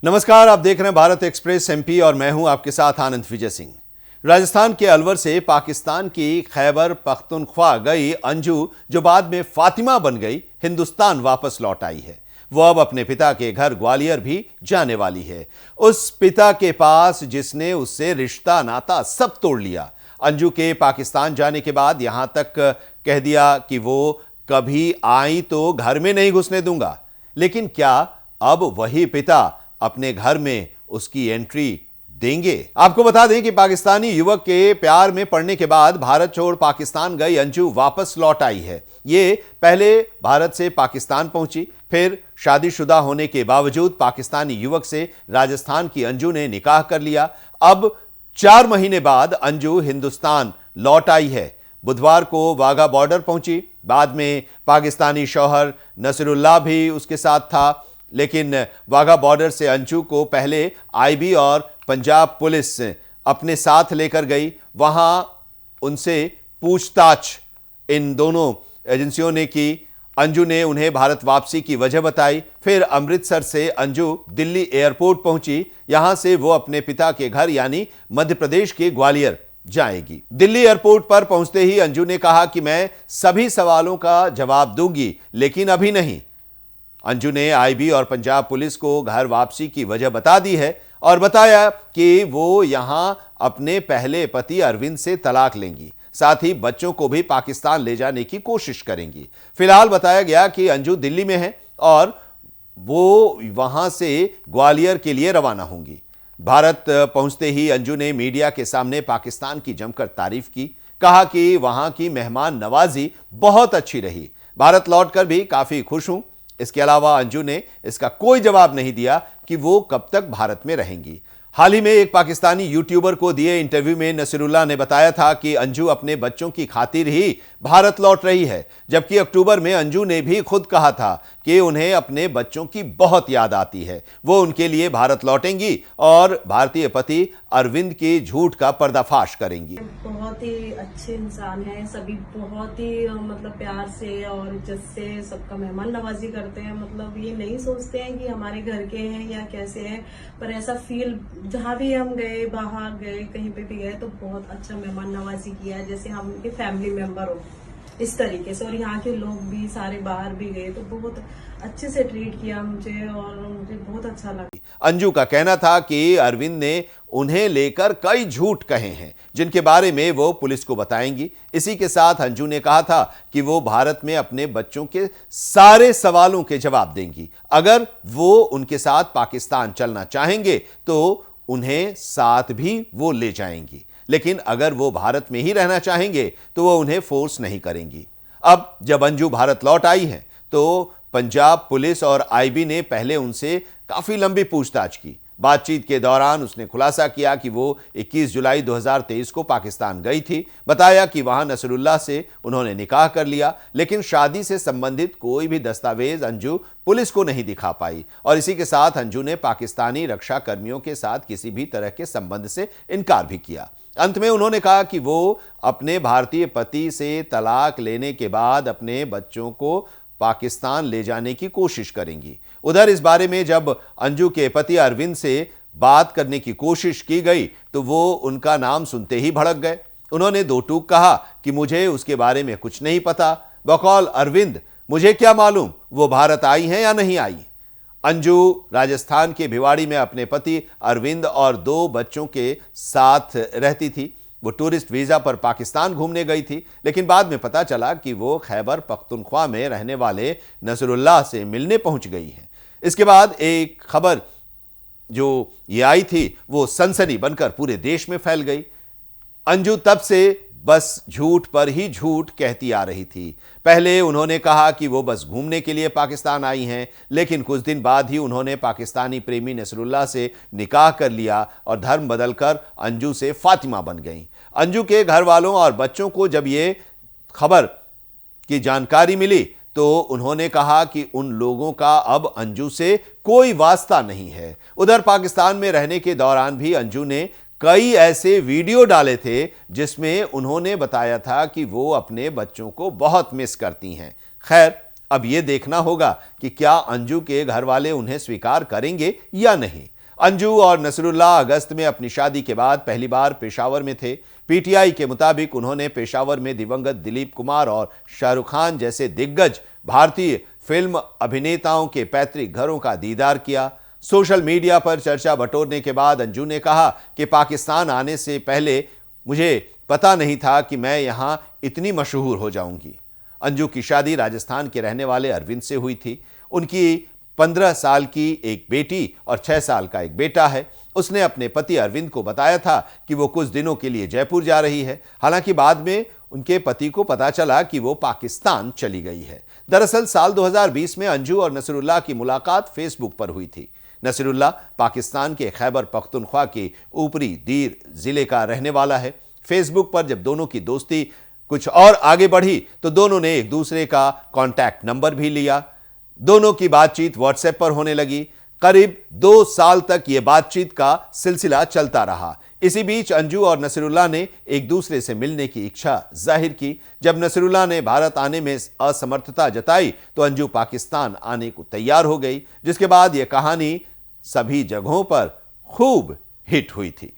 नमस्कार, आप देख रहे हैं भारत एक्सप्रेस एमपी और मैं हूं आपके साथ आनंद विजय सिंह। राजस्थान के अलवर से पाकिस्तान की खैबर पख्तूनख्वा गई अंजू, जो बाद में फातिमा बन गई, हिंदुस्तान वापस लौट आई है। वो अब अपने पिता के घर ग्वालियर भी जाने वाली है, उस पिता के पास जिसने उससे रिश्ता नाता सब तोड़ लिया। अंजू के पाकिस्तान जाने के बाद यहां तक कह दिया कि वो कभी आई तो घर में नहीं घुसने दूंगा। लेकिन क्या अब वही पिता अपने घर में उसकी एंट्री देंगे? आपको बता दें कि पाकिस्तानी युवक के प्यार में पड़ने के बाद भारत छोड़ पाकिस्तान गई अंजू वापस लौट आई है। ये पहले भारत से पाकिस्तान पहुंची, फिर शादीशुदा होने के बावजूद पाकिस्तानी युवक से राजस्थान की अंजू ने निकाह कर लिया। अब 4 महीने बाद अंजू हिंदुस्तान लौट आई है। बुधवार को वाघा बॉर्डर पहुंची, बाद में पाकिस्तानी शौहर नसरुल्लाह भी उसके साथ था। लेकिन वाघा बॉर्डर से अंजू को पहले आईबी और पंजाब पुलिस अपने साथ लेकर गई। वहां उनसे पूछताछ इन दोनों एजेंसियों ने की। अंजू ने उन्हें भारत वापसी की वजह बताई। फिर अमृतसर से अंजू दिल्ली एयरपोर्ट पहुंची। यहां से वो अपने पिता के घर यानी मध्य प्रदेश के ग्वालियर जाएगी। दिल्ली एयरपोर्ट पर पहुंचते ही अंजू ने कहा कि मैं सभी सवालों का जवाब दूंगी, लेकिन अभी नहीं। अंजू ने आईबी और पंजाब पुलिस को घर वापसी की वजह बता दी है और बताया कि वो यहां अपने पहले पति अरविंद से तलाक लेंगी, साथ ही बच्चों को भी पाकिस्तान ले जाने की कोशिश करेंगी। फिलहाल बताया गया कि अंजू दिल्ली में है और वो वहां से ग्वालियर के लिए रवाना होंगी। भारत पहुंचते ही अंजू ने मीडिया के सामने पाकिस्तान की जमकर तारीफ की, कहा कि वहां की मेहमान नवाजी बहुत अच्छी रही, भारत लौटकर भी काफी खुश हूं। इसके अलावा अंजू ने इसका कोई जवाब नहीं दिया कि वो कब तक भारत में रहेंगी। हाल ही में एक पाकिस्तानी यूट्यूबर को दिए इंटरव्यू में नसरुल्लाह ने बताया था कि अंजू अपने बच्चों की खातिर ही भारत लौट रही है, जबकि अक्टूबर में अंजू ने भी खुद कहा था कि उन्हें अपने बच्चों की बहुत याद आती है, वो उनके लिए भारत लौटेंगी और भारतीय पति अरविंद के झूठ का पर्दाफाश करेंगी। बहुत ही अच्छे इंसान हैं, सभी बहुत ही मतलब प्यार से और इज्जत से सबका मेहमान नवाजी करते हैं। मतलब ये नहीं सोचते हैं कि हमारे घर के हैं या कैसे हैं, पर ऐसा फील जहाँ भी हम गए, बाहर गए, कहीं पे भी गए तो बहुत अच्छा मेहमान नवाजी किया, जैसे हम उनके फैमिली मेंबर हो इस तरीके से। और यहाँ के लोग भी सारे बाहर भी गए तो बहुत अच्छे से ट्रीट किया मुझे और मुझे बहुत अच्छा लगा। अंजू का कहना था कि अरविंद ने उन्हें लेकर कई झूठ कहे हैं, जिनके बारे में वो पुलिस को बताएंगी। इसी के साथ अंजू ने कहा था कि वो भारत में अपने बच्चों के सारे सवालों के जवाब देंगी। अगर वो उनके साथ पाकिस्तान चलना चाहेंगे तो उन्हें साथ भी वो ले जाएंगी, लेकिन अगर वो भारत में ही रहना चाहेंगे तो वो उन्हें फोर्स नहीं करेंगी। अब जब अंजू भारत लौट आई हैं तो पंजाब पुलिस और आईबी ने पहले उनसे काफी लंबी पूछताछ की। बातचीत के दौरान उसने खुलासा किया कि वो 21 जुलाई 2023 को पाकिस्तान गई थी। बताया कि वहां नसरुल्लाह से उन्होंने निकाह कर लिया, लेकिन शादी से संबंधित कोई भी दस्तावेज अंजू पुलिस को नहीं दिखा पाई और इसी के साथ अंजू ने पाकिस्तानी रक्षा कर्मियों के साथ किसी भी तरह के संबंध से इनकार भी किया। अंत में उन्होंने कहा कि वो अपने भारतीय पति से तलाक लेने के बाद अपने बच्चों को पाकिस्तान ले जाने की कोशिश करेंगी। उधर इस बारे में जब अंजू के पति अरविंद से बात करने की कोशिश की गई तो वो उनका नाम सुनते ही भड़क गए। उन्होंने दो टूक कहा कि मुझे उसके बारे में कुछ नहीं पता। बकौल अरविंद, मुझे क्या मालूम वो भारत आई हैं या नहीं आई। अंजू राजस्थान के भिवाड़ी में अपने पति अरविंद और 2 बच्चों के साथ रहती थी। वो टूरिस्ट वीजा पर पाकिस्तान घूमने गई थी, लेकिन बाद में पता चला कि वो खैबर पख्तूनख्वा में रहने वाले नसरुल्लाह से मिलने पहुंच गई हैं। इसके बाद एक खबर जो ये आई थी वो सनसनी बनकर पूरे देश में फैल गई। अंजू तब से बस झूठ पर ही झूठ कहती आ रही थी। पहले उन्होंने कहा कि वो बस घूमने के लिए पाकिस्तान आई हैं, लेकिन कुछ दिन बाद ही उन्होंने पाकिस्तानी प्रेमी नसरुल्लाह से निकाह कर लिया और धर्म बदलकर अंजू से फातिमा बन गईं। अंजू के घर वालों और बच्चों को जब ये खबर की जानकारी मिली तो उन्होंने कहा कि उन लोगों का अब अंजू से कोई वास्ता नहीं है। उधर पाकिस्तान में रहने के दौरान भी अंजू ने कई ऐसे वीडियो डाले थे जिसमें उन्होंने बताया था कि वो अपने बच्चों को बहुत मिस करती हैं। खैर, अब यह देखना होगा कि क्या अंजू के घर वाले उन्हें स्वीकार करेंगे या नहीं। अंजू और नसरुल्लाह अगस्त में अपनी शादी के बाद पहली बार पेशावर में थे। पीटीआई के मुताबिक उन्होंने पेशावर में दिवंगत दिलीप कुमार और शाहरुख खान जैसे दिग्गज भारतीय फिल्म अभिनेताओं के पैतृक घरों का दीदार किया। सोशल मीडिया पर चर्चा बटोरने के बाद अंजू ने कहा कि पाकिस्तान आने से पहले मुझे पता नहीं था कि मैं यहां इतनी मशहूर हो जाऊंगी। अंजू की शादी राजस्थान के रहने वाले अरविंद से हुई थी। उनकी 15 साल की एक बेटी और 6 साल का एक बेटा है। उसने अपने पति अरविंद को बताया था कि वो कुछ दिनों के लिए जयपुर जा रही है। हालांकि बाद में उनके पति को पता चला कि वो पाकिस्तान चली गई है। दरअसल साल 2020 में अंजू और नसरुल्लाह की मुलाकात फेसबुक पर हुई थी। नसरुल्लाह पाकिस्तान के खैबर पख्तूनख्वा के ऊपरी दीर जिले का रहने वाला है। फेसबुक पर जब दोनों की दोस्ती कुछ और आगे बढ़ी तो दोनों ने एक दूसरे का कॉन्टैक्ट नंबर भी लिया। दोनों की बातचीत व्हाट्सएप पर होने लगी। करीब 2 साल तक यह बातचीत का सिलसिला चलता रहा। इसी बीच अंजू और नसरुल्लाह ने एक दूसरे से मिलने की इच्छा जाहिर की। जब नसरुल्लाह ने भारत आने में असमर्थता जताई तो अंजू पाकिस्तान आने को तैयार हो गई, जिसके बाद यह कहानी सभी जगहों पर खूब हिट हुई थी।